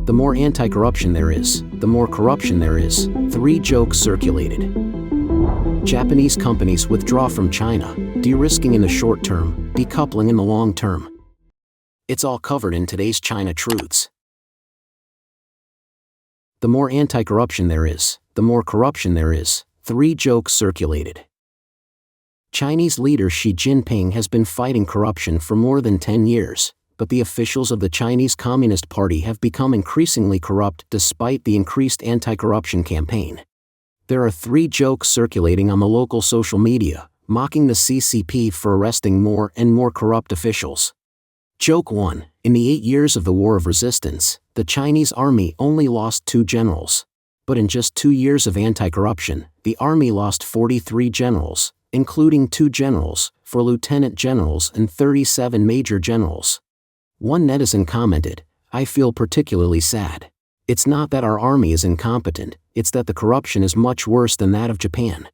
The more anti-corruption there is, the more corruption there is. 3 jokes circulated. Japanese companies withdraw from China, de-risking in the short term, decoupling in the long term. It's all covered in today's China Truths. The more anti-corruption there is, the more corruption there is. 3 jokes circulated. Chinese leader Xi Jinping has been fighting corruption for more than 10 years, but the officials of the Chinese Communist Party have become increasingly corrupt despite the increased anti-corruption campaign. There are 3 jokes circulating on the local social media, mocking the CCP for arresting more and more corrupt officials. Joke 1. In the 8 years of the War of Resistance, the Chinese army only lost 2 generals. But in just 2 years of anti-corruption, the army lost 43 generals, including 2 generals, 4 lieutenant generals and 37 major generals. One netizen commented, "I feel particularly sad. It's not that our army is incompetent, it's that the corruption is much worse than that of Japan."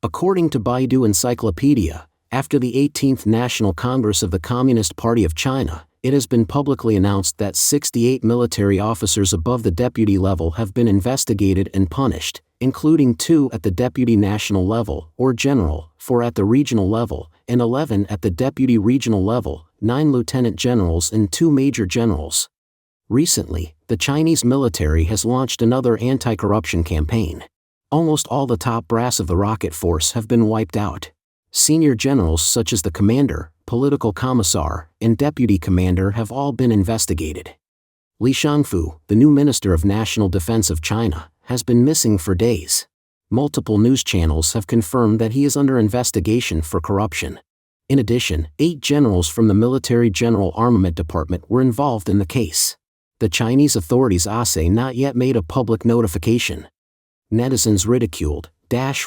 According to Baidu Encyclopedia, after the 18th National Congress of the Communist Party of China, it has been publicly announced that 68 military officers above the deputy level have been investigated and punished, including 2 at the deputy national level, or general, 4 at the regional level, and 11 at the deputy regional level, 9 lieutenant generals and 2 major generals. Recently, the Chinese military has launched another anti-corruption campaign. Almost all the top brass of the rocket force have been wiped out. Senior generals such as the commander, political commissar, and deputy commander have all been investigated. Li Shangfu, the new Minister of National Defense of China, has been missing for days. Multiple news channels have confirmed that he is under investigation for corruption. In addition, 8 generals from the Military General Armament Department were involved in the case. The Chinese authorities say not yet made a public notification. Netizens ridiculed,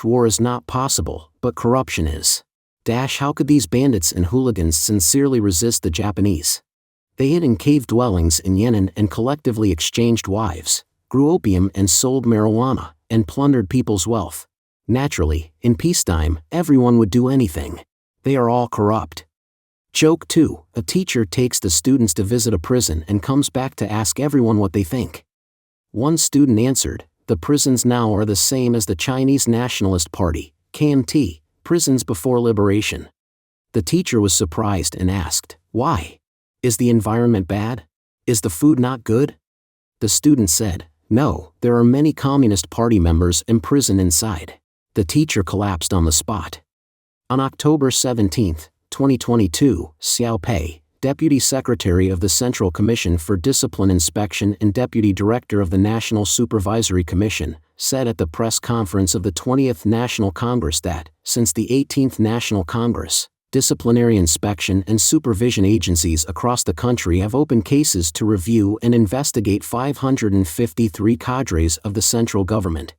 "War is not possible, but corruption is. How could these bandits and hooligans sincerely resist the Japanese? They hid in cave dwellings in Yan'an and collectively exchanged wives, grew opium and sold marijuana, and plundered people's wealth. Naturally, in peacetime, everyone would do anything. They are all corrupt." Joke 2. A teacher takes the students to visit a prison and comes back to ask everyone what they think. One student answered, "The prisons now are the same as the Chinese Nationalist Party, KMT, prisons before liberation." The teacher was surprised and asked, "Why? Is the environment bad? Is the food not good?" The student said, "No, there are many Communist Party members imprisoned inside." The teacher collapsed on the spot. On October 17, 2022, Xiao Pei, Deputy Secretary of the Central Commission for Discipline Inspection and Deputy Director of the National Supervisory Commission, said at the press conference of the 20th National Congress that, since the 18th National Congress, disciplinary inspection and supervision agencies across the country have opened cases to review and investigate 553 cadres of the central government.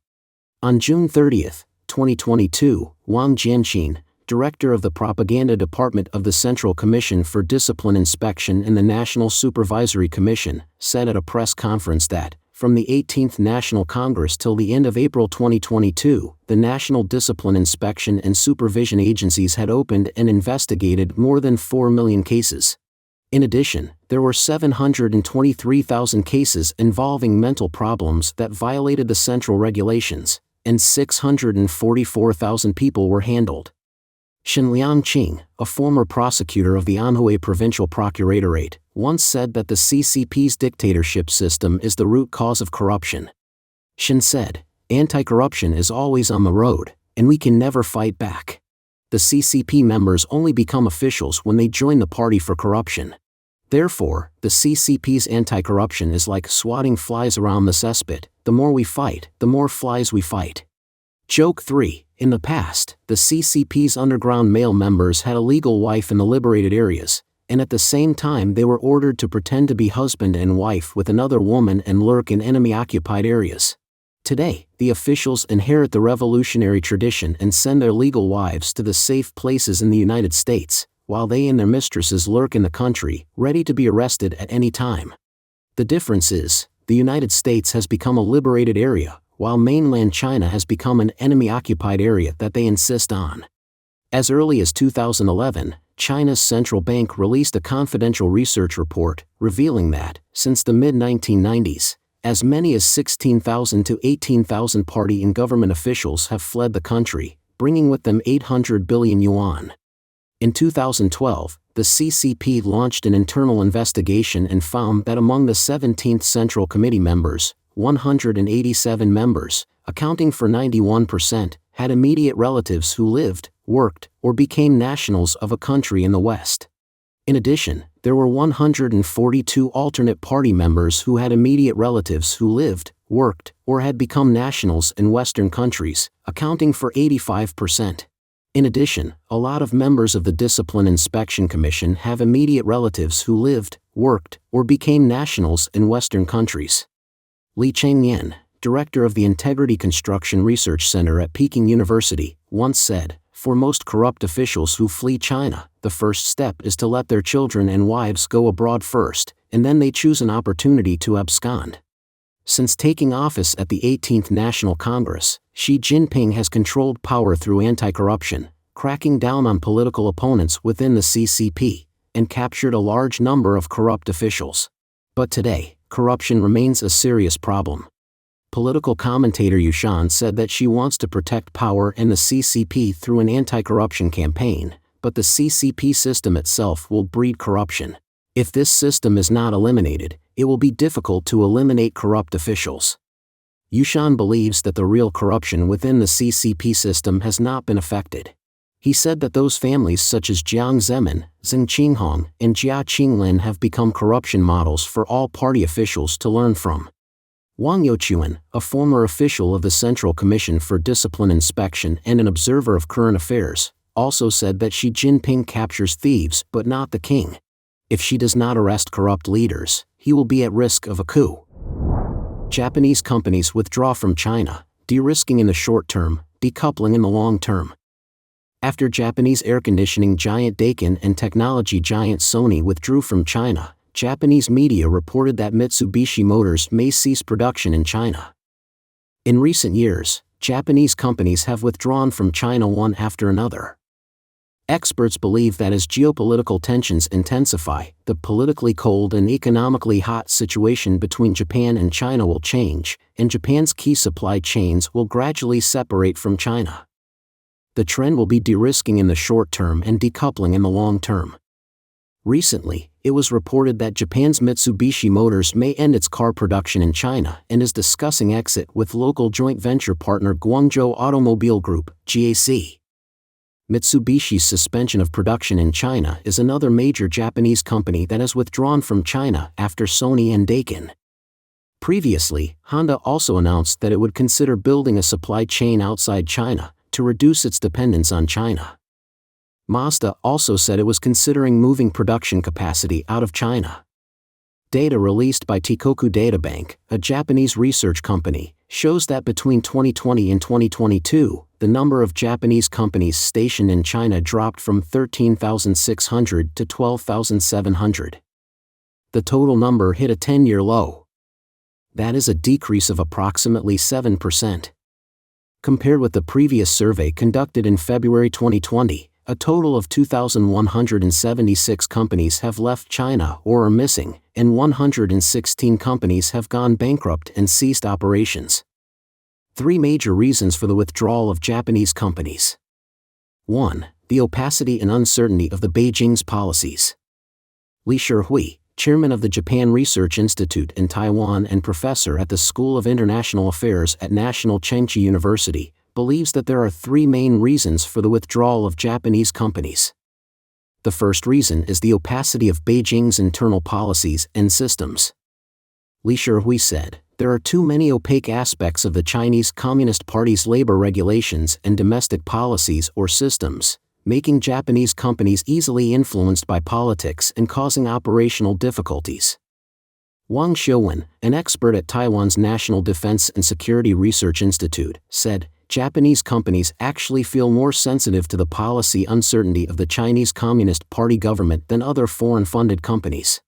On June 30, 2022, Wang Jianqin, Director of the Propaganda Department of the Central Commission for Discipline Inspection and the National Supervisory Commission, said at a press conference that, from the 18th National Congress till the end of April 2022, the National Discipline Inspection and Supervision agencies had opened and investigated more than 4 million cases. In addition, there were 723,000 cases involving mental problems that violated the central regulations, and 644,000 people were handled. Shen Liangqing, a former prosecutor of the Anhui Provincial Procuratorate, once said that the CCP's dictatorship system is the root cause of corruption. Shen said, "Anti-corruption is always on the road, and we can never fight back. The CCP members only become officials when they join the party for corruption. Therefore, the CCP's anti-corruption is like swatting flies around the cesspit. The more we fight, the more flies we fight." Joke 3. In the past, the CCP's underground male members had a legal wife in the liberated areas, and at the same time they were ordered to pretend to be husband and wife with another woman and lurk in enemy-occupied areas. Today, the officials inherit the revolutionary tradition and send their legal wives to the safe places in the United States, while they and their mistresses lurk in the country, ready to be arrested at any time. The difference is, the United States has become a liberated area, while mainland China has become an enemy-occupied area that they insist on. As early as 2011, China's central bank released a confidential research report revealing that, since the mid-1990s, as many as 16,000 to 18,000 party and government officials have fled the country, bringing with them 800 billion yuan. In 2012, the CCP launched an internal investigation and found that among the 17th Central Committee members, 187 members, accounting for 91%, had immediate relatives who lived, worked, or became nationals of a country in the West. In addition, there were 142 alternate party members who had immediate relatives who lived, worked, or had become nationals in Western countries, accounting for 85%. In addition, a lot of members of the Discipline Inspection Commission have immediate relatives who lived, worked, or became nationals in Western countries. Li Chengyan, director of the Integrity Construction Research Center at Peking University, once said, "For most corrupt officials who flee China, the first step is to let their children and wives go abroad first, and then they choose an opportunity to abscond." Since taking office at the 18th National Congress, Xi Jinping has controlled power through anti-corruption, cracking down on political opponents within the CCP, and captured a large number of corrupt officials. But today, corruption remains a serious problem. Political commentator Yu Shan said that she wants to protect power and the CCP through an anti-corruption campaign, but the CCP system itself will breed corruption. If this system is not eliminated, it will be difficult to eliminate corrupt officials. Yu Shan believes that the real corruption within the CCP system has not been affected. He said that those families such as Jiang Zemin, Zheng Qinghong, and Jia Qinglin have become corruption models for all party officials to learn from. Wang Youquan, a former official of the Central Commission for Discipline Inspection and an observer of current affairs, also said that Xi Jinping captures thieves but not the king. If she does not arrest corrupt leaders, he will be at risk of a coup. Japanese companies withdraw from China, de-risking in the short term, decoupling in the long term. After Japanese air conditioning giant Daikin and technology giant Sony withdrew from China, Japanese media reported that Mitsubishi Motors may cease production in China. In recent years, Japanese companies have withdrawn from China one after another. Experts believe that as geopolitical tensions intensify, the politically cold and economically hot situation between Japan and China will change, and Japan's key supply chains will gradually separate from China. The trend will be de-risking in the short term and decoupling in the long term. Recently, it was reported that Japan's Mitsubishi Motors may end its car production in China and is discussing exit with local joint venture partner Guangzhou Automobile Group, GAC. Mitsubishi's suspension of production in China is another major Japanese company that has withdrawn from China after Sony and Daikin. Previously, Honda also announced that it would consider building a supply chain outside China to reduce its dependence on China. Mazda also said it was considering moving production capacity out of China. Data released by Teikoku Databank, a Japanese research company, shows that between 2020 and 2022, the number of Japanese companies stationed in China dropped from 13,600 to 12,700. The total number hit a 10-year low. That is a decrease of approximately 7%. Compared with the previous survey conducted in February 2020, a total of 2,176 companies have left China or are missing, and 116 companies have gone bankrupt and ceased operations. 3 major reasons for the withdrawal of Japanese companies. 1. The opacity and uncertainty of the Beijing's policies. Li Shihui, chairman of the Japan Research Institute in Taiwan and professor at the School of International Affairs at National Chengchi University, believes that there are 3 main reasons for the withdrawal of Japanese companies. The first reason is the opacity of Beijing's internal policies and systems. Li Shihui said, "There are too many opaque aspects of the Chinese Communist Party's labor regulations and domestic policies or systems, making Japanese companies easily influenced by politics and causing operational difficulties." Wang Xiuwen, an expert at Taiwan's National Defense and Security Research Institute, said, "Japanese companies actually feel more sensitive to the policy uncertainty of the Chinese Communist Party government than other foreign-funded companies."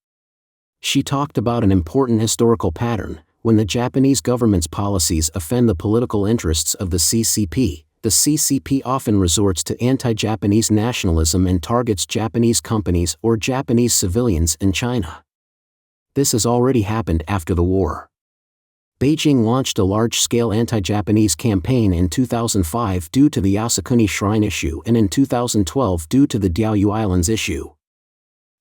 She talked about an important historical pattern. When the Japanese government's policies offend the political interests of the CCP, the CCP often resorts to anti-Japanese nationalism and targets Japanese companies or Japanese civilians in China. This has already happened after the war. Beijing launched a large-scale anti-Japanese campaign in 2005 due to the Yasukuni Shrine issue and in 2012 due to the Diaoyu Islands issue.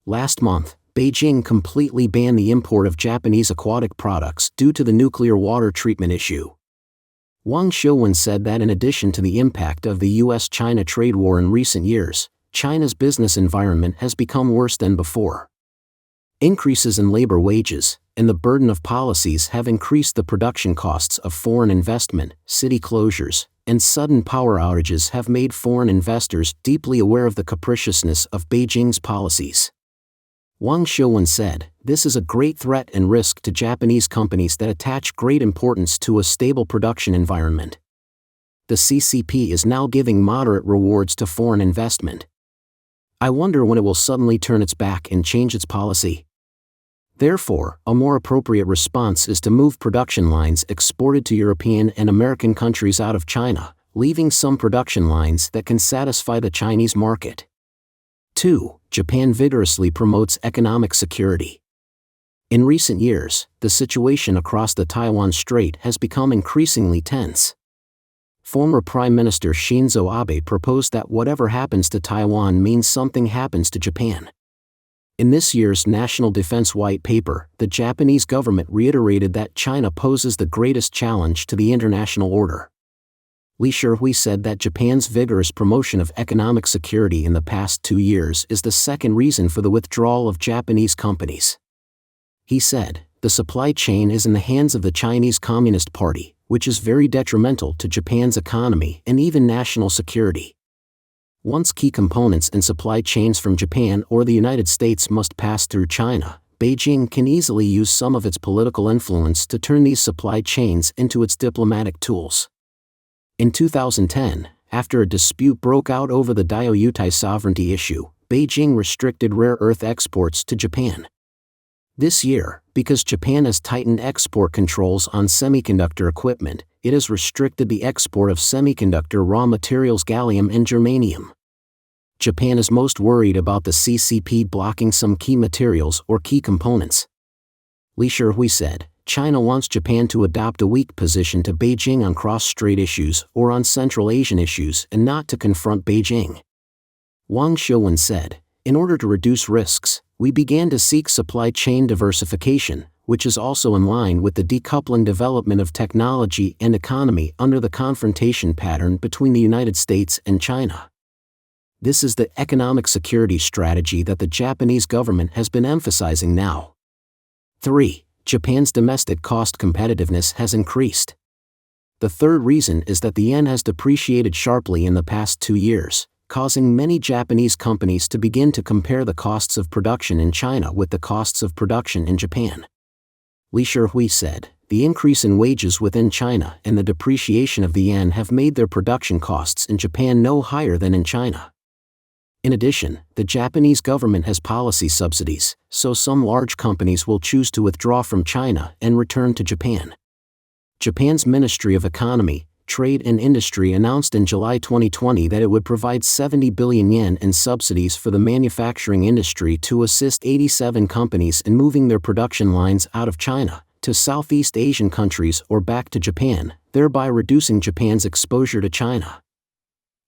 Last month, Beijing completely banned the import of Japanese aquatic products due to the nuclear water treatment issue. Wang Shouwen said that in addition to the impact of the US-China trade war in recent years, China's business environment has become worse than before. Increases in labor wages and the burden of policies have increased the production costs of foreign investment. City closures and sudden power outages have made foreign investors deeply aware of the capriciousness of Beijing's policies. Wang Shouwen said, "This is a great threat and risk to Japanese companies that attach great importance to a stable production environment. The CCP is now giving moderate rewards to foreign investment. I wonder when it will suddenly turn its back and change its policy." Therefore, a more appropriate response is to move production lines exported to European and American countries out of China, leaving some production lines that can satisfy the Chinese market. 2. Japan vigorously promotes economic security. In recent years, the situation across the Taiwan Strait has become increasingly tense. Former Prime Minister Shinzo Abe proposed that whatever happens to Taiwan means something happens to Japan. In this year's National Defense White Paper, the Japanese government reiterated that China poses the greatest challenge to the international order. Li Shihui said that Japan's vigorous promotion of economic security in the past 2 years is the second reason for the withdrawal of Japanese companies. He said, "The supply chain is in the hands of the Chinese Communist Party, which is very detrimental to Japan's economy and even national security. Once key components and supply chains from Japan or the United States must pass through China, Beijing can easily use some of its political influence to turn these supply chains into its diplomatic tools." In 2010, after a dispute broke out over the Diaoyu sovereignty issue, Beijing restricted rare earth exports to Japan. This year, because Japan has tightened export controls on semiconductor equipment, it has restricted the export of semiconductor raw materials gallium and germanium. Japan is most worried about the CCP blocking some key materials or key components. Li Shihui said, "China wants Japan to adopt a weak position to Beijing on cross-strait issues or on Central Asian issues and not to confront Beijing." Wang Shouwen said, "In order to reduce risks, we began to seek supply chain diversification, which is also in line with the decoupling development of technology and economy under the confrontation pattern between the United States and China. This is the economic security strategy that the Japanese government has been emphasizing now." 3. Japan's domestic cost competitiveness has increased. The third reason is that the yen has depreciated sharply in the past 2 years, causing many Japanese companies to begin to compare the costs of production in China with the costs of production in Japan. Li Shihui said, "The increase in wages within China and the depreciation of the yen have made their production costs in Japan no higher than in China. In addition, the Japanese government has policy subsidies, so some large companies will choose to withdraw from China and return to Japan." Japan's Ministry of Economy, Trade and Industry announced in July 2020 that it would provide 70 billion yen in subsidies for the manufacturing industry to assist 87 companies in moving their production lines out of China to Southeast Asian countries or back to Japan, thereby reducing Japan's exposure to China.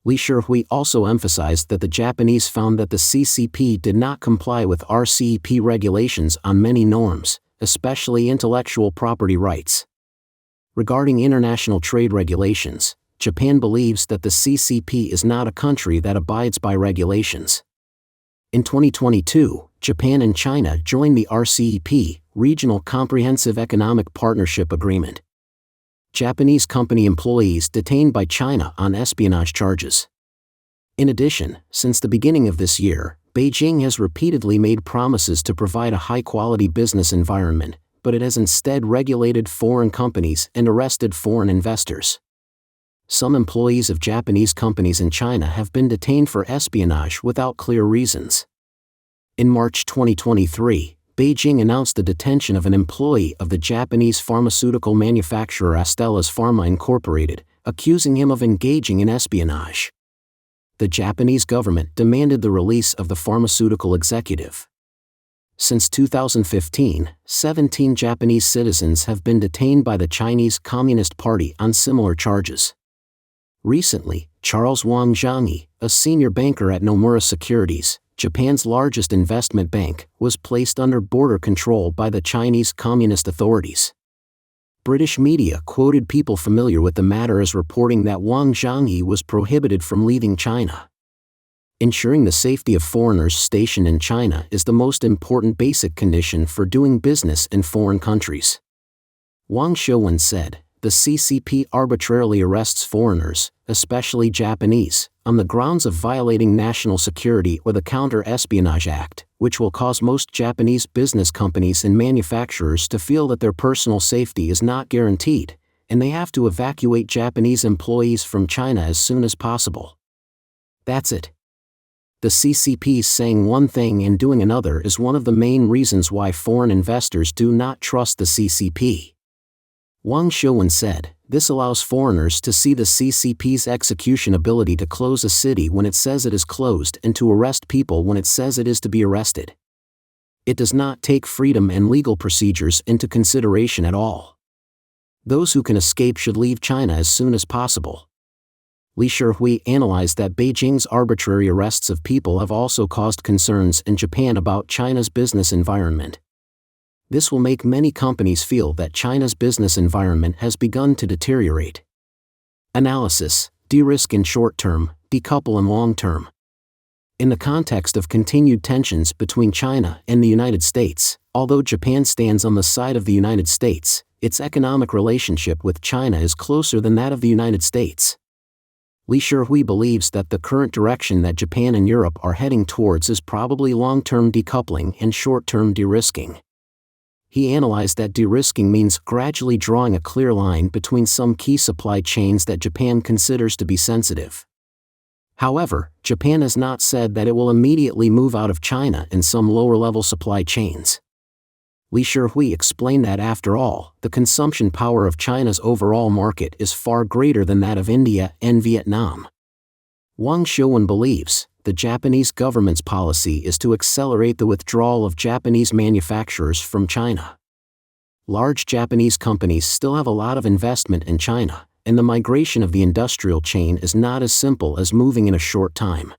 Li Shihui also emphasized that the Japanese found that the CCP did not comply with RCEP regulations on many norms, especially intellectual property rights. Regarding international trade regulations, Japan believes that the CCP is not a country that abides by regulations. In 2022, Japan and China joined the RCEP, Regional Comprehensive Economic Partnership Agreement. Japanese company employees detained by China on espionage charges. In addition, since the beginning of this year, Beijing has repeatedly made promises to provide a high-quality business environment, but it has instead regulated foreign companies and arrested foreign investors. Some employees of Japanese companies in China have been detained for espionage without clear reasons. In March 2023, Beijing announced the detention of an employee of the Japanese pharmaceutical manufacturer Astellas Pharma Incorporated, accusing him of engaging in espionage. The Japanese government demanded the release of the pharmaceutical executive. Since 2015, 17 Japanese citizens have been detained by the Chinese Communist Party on similar charges. Recently, Charles Wang Zhangyi, a senior banker at Nomura Securities, Japan's largest investment bank, was placed under border control by the Chinese Communist authorities. British media quoted people familiar with the matter as reporting that Wang Zhangyi was prohibited from leaving China. Ensuring the safety of foreigners stationed in China is the most important basic condition for doing business in foreign countries. Wang Shouwen said, "The CCP arbitrarily arrests foreigners, especially Japanese, on the grounds of violating national security or the Counter-Espionage Act, which will cause most Japanese business companies and manufacturers to feel that their personal safety is not guaranteed, and they have to evacuate Japanese employees from China as soon as possible." That's it. The CCP saying one thing and doing another is one of the main reasons why foreign investors do not trust the CCP. Wang Shouwen said, "This allows foreigners to see the CCP's execution ability to close a city when it says it is closed and to arrest people when it says it is to be arrested. It does not take freedom and legal procedures into consideration at all. Those who can escape should leave China as soon as possible." Li Shihui analyzed that Beijing's arbitrary arrests of people have also caused concerns in Japan about China's business environment. This will make many companies feel that China's business environment has begun to deteriorate. Analysis: de-risk in short term, decouple in long term. In the context of continued tensions between China and the United States, although Japan stands on the side of the United States, its economic relationship with China is closer than that of the United States. Li Shihui believes that the current direction that Japan and Europe are heading towards is probably long-term decoupling and short-term de-risking. He analyzed that de-risking means gradually drawing a clear line between some key supply chains that Japan considers to be sensitive. However, Japan has not said that it will immediately move out of China in some lower-level supply chains. Li Shihui explained that after all, the consumption power of China's overall market is far greater than that of India and Vietnam. Wang Shouwen believes the Japanese government's policy is to accelerate the withdrawal of Japanese manufacturers from China. Large Japanese companies still have a lot of investment in China, and the migration of the industrial chain is not as simple as moving in a short time.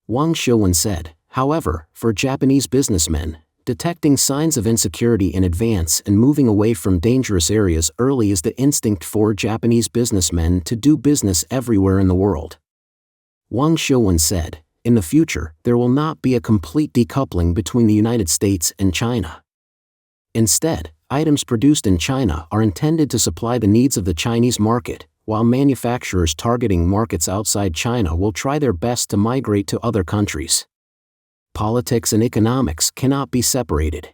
Wang Shouwen said, however, for Japanese businessmen, detecting signs of insecurity in advance and moving away from dangerous areas early is the instinct for Japanese businessmen to do business everywhere in the world. Wang Shouwen said, in the future, there will not be a complete decoupling between the United States and China. Instead, items produced in China are intended to supply the needs of the Chinese market, while manufacturers targeting markets outside China will try their best to migrate to other countries. Politics and economics cannot be separated.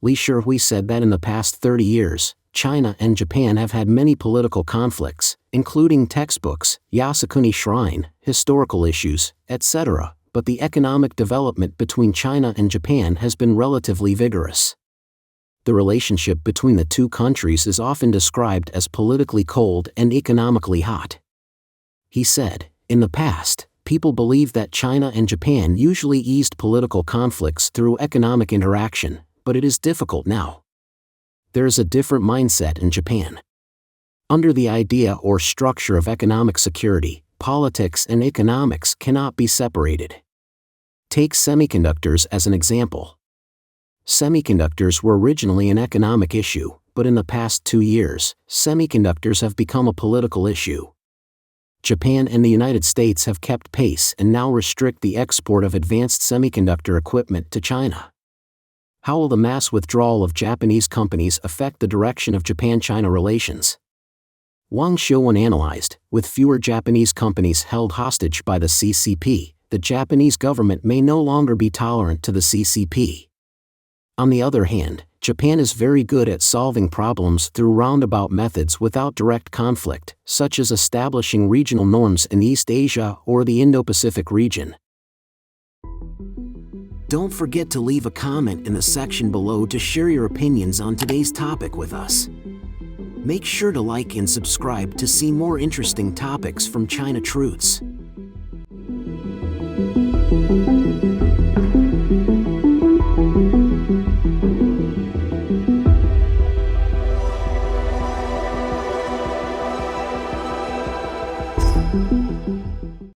Li Shihui said that in the past 30 years, China and Japan have had many political conflicts, including textbooks, Yasukuni Shrine, historical issues, etc., but the economic development between China and Japan has been relatively vigorous. The relationship between the two countries is often described as politically cold and economically hot. He said, in the past, people believed that China and Japan usually eased political conflicts through economic interaction, but it is difficult now. There is a different mindset in Japan. Under the idea or structure of economic security, politics and economics cannot be separated. Take semiconductors as an example. Semiconductors were originally an economic issue, but in the past 2 years, semiconductors have become a political issue. Japan and the United States have kept pace and now restrict the export of advanced semiconductor equipment to China. How will the mass withdrawal of Japanese companies affect the direction of Japan-China relations? Wang Shouwen analyzed, with fewer Japanese companies held hostage by the CCP, the Japanese government may no longer be tolerant to the CCP. On the other hand, Japan is very good at solving problems through roundabout methods without direct conflict, such as establishing regional norms in East Asia or the Indo-Pacific region. Don't forget to leave a comment in the section below to share your opinions on today's topic with us. Make sure to like and subscribe to see more interesting topics from China Truths.